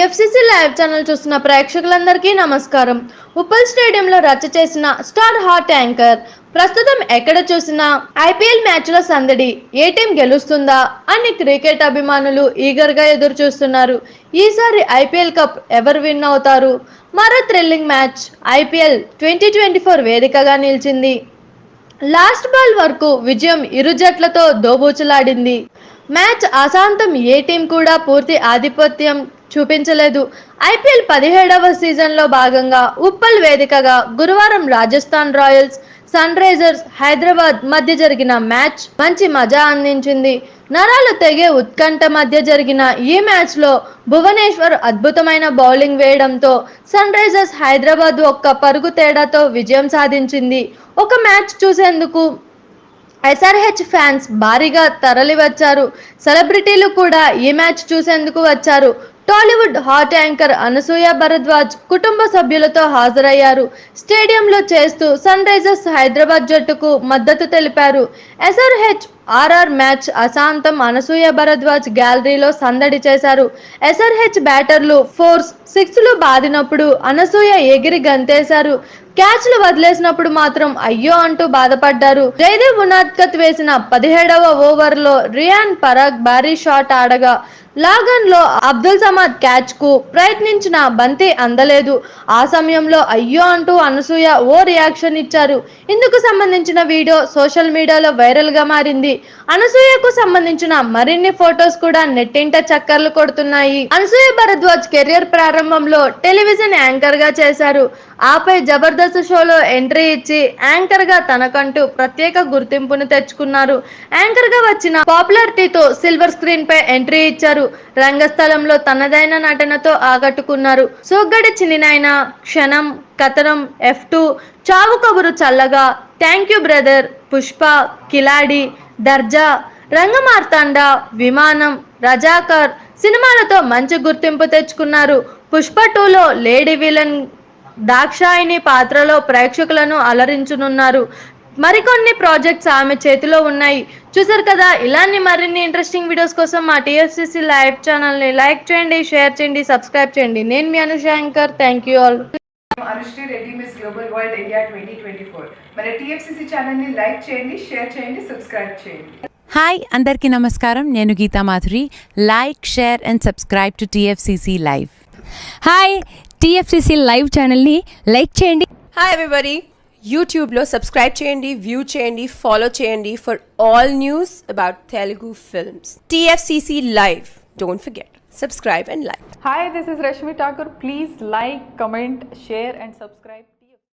TFCC live channel చూస్తున్న ప్రేక్షకులందరికీ నమస్కారం. ఉప్పల్ స్టేడియంలో రచ్చ చేసిన స్టార్ హాట్ యాంకర్ ప్రస్తుతం ఎక్కడ చూసినా ఐపీఎల్ మ్యాచ్ల సందడి. ఏ టీం గెలుస్తుందా అని క్రికెట్ అభిమానులు ఈగర్గా ఎదురు చూస్తున్నారు. ఈసారి ఐపీఎల్ కప్ ఎవరు విన్ అవుతారు? మరో థ్రిల్లింగ్ మ్యాచ్ ఐపీఎల్ 2024 వేదికగా నిలిచింది. లాస్ట్ బాల్ వరకు విజయం ఇరు జట్లతో దోబూచులాడింది. మ్యాచ్ అశాంతం. ఏ టీం కూడా పూర్తి ఆధిపత్యం చూపించలేదు. ఐపీఎల్ 17వ సీజన్లో భాగంగా ఉప్పల్ వేదికగా గురువారం Rajasthan Royals, Sunrisers Hyderabad మధ్య జరిగిన మ్యాచ్ మంచి మజా అందించింది. నరాలు తెగే ఉత్కంఠ మధ్య జరిగిన ఈ మ్యాచ్లో భువనేశ్వర్ అద్భుతమైన బౌలింగ్ వేయడంతో సన్ రైజర్స్ హైదరాబాద్ ఒక్క పరుగు తేడాతో విజయం సాధించింది. ఒక మ్యాచ్ చూసేందుకు ఎస్ఆర్హెచ్ ఫ్యాన్స్ భారీగా తరలి వచ్చారు. సెలబ్రిటీలు కూడా ఈ మ్యాచ్ చూసేందుకు వచ్చారు. టాలీవుడ్ హాట్ యాంకర్ అనసూయ భరద్వాజ్ కుటుంబ సభ్యులతో హాజరయ్యారు. స్టేడియంలో చేస్తూ సన్ రైజర్స్ హైదరాబాద్ జట్టుకు మద్దతు తెలిపారు. ఎస్ఆర్హెచ్ ఆర్ఆర్ మ్యాచ్ అశాంతం. అనసూయ భరద్వాజ్ గ్యాలరీలో సందడి చేశారు. ఎస్ఆర్హెచ్ బ్యాటర్లు 4, 6లు బాదినప్పుడు అనసూయ ఎగిరి గంతేశారు. క్యాచ్లు వదిలేసినప్పుడు మాత్రం అయ్యో అంటూ బాధపడ్డారు. జయదేవ్ ఉనాద్కత్ వేసిన 17వ ఓవర్లో రియాన్ పరాగ్ భారీ షాట్ ఆడగా లాగన్ లో అబ్దుల్ సమద్ క్యాచ్ కు ప్రయత్నించిన బంతి అందలేదు. ఆ సమయంలో అయ్యో అంటూ అనసూయ ఓ రియాక్షన్ ఇచ్చారు. ఇందుకు సంబంధించిన వీడియో సోషల్ మీడియాలో వైరల్ గా మారింది. అనసూయకు సంబంధించిన మరిన్ని ఫొటోస్ కూడా నెట్టింట చక్కర్లు కొడుతున్నాయి. అనసూయ భరద్వాజ్ కెరియర్ ప్రారంభంలో టెలివిజన్ యాంకర్ గా చేశారు. ఆపై జబర్దస్త్ షోలో ఎంట్రీ ఇచ్చి యాంకర్ గా తనకంటూ ప్రత్యేక గుర్తింపును తెచ్చుకున్నారు. యాంకర్ గా వచ్చిన పాపులారిటీతో సిల్వర్ స్క్రీన్ పై ఎంట్రీ ఇచ్చారు. రంగస్థలంలో తనదైన నటనతో ఆకట్టుకున్నారు. సోగ్గడి చిన్నినాయన, క్షణం, కథనం, F2, Chaavu Kaburu Challaga, thank you brother, Pushpa, Khiladi, Darja, Rangamarthanda, Vimanam, Razakar సినిమాలతో మంచి గుర్తింపు తెచ్చుకున్నారు. పుష్ప 2లో లేడీ విలన్ దాక్షాయిని పాత్రలో ప్రేక్షకులను అలరించనున్నారు. మరికొన్ని ప్రాజెక్ట్స్ ఆమె చేతిలో ఉన్నాయి. చూసారు కదా, ఇలాంటి మరిన్ని ఇంట్రెస్టింగ్ వీడియోస్ కోసం మా టీఎఫ్సీసీ లైవ్ ఛానల్ని లైక్ చేయండి, షేర్ చేయండి, సబ్స్క్రైబ్ చేయండి. నేను మీ Anusha anchor. Thank you all. Anushree Reddy miss global world India 2024. మన టీఎఫ్సీసీ ఛానల్ని లైక్ చేయండి, షేర్ చేయండి, సబ్స్క్రైబ్ చేయండి. హాయ్ అందరికీ నమస్కారం. నేను Geetha Madhuri. Like, share and subscribe to TFCC live. Hi, TFCC live ఛానల్ని లైక్ చేయండి. హాయ్ ఎవ్రీబడి, యూట్యూబ్లో సబ్స్క్రైబ్ చేయండి, వ్యూ చేయండి, ఫాలో చేయండి for all news about Telugu films. TFCC live, don't forget, subscribe and like. Hi, this is Rashmi Thakur. Please like, comment, share and subscribe.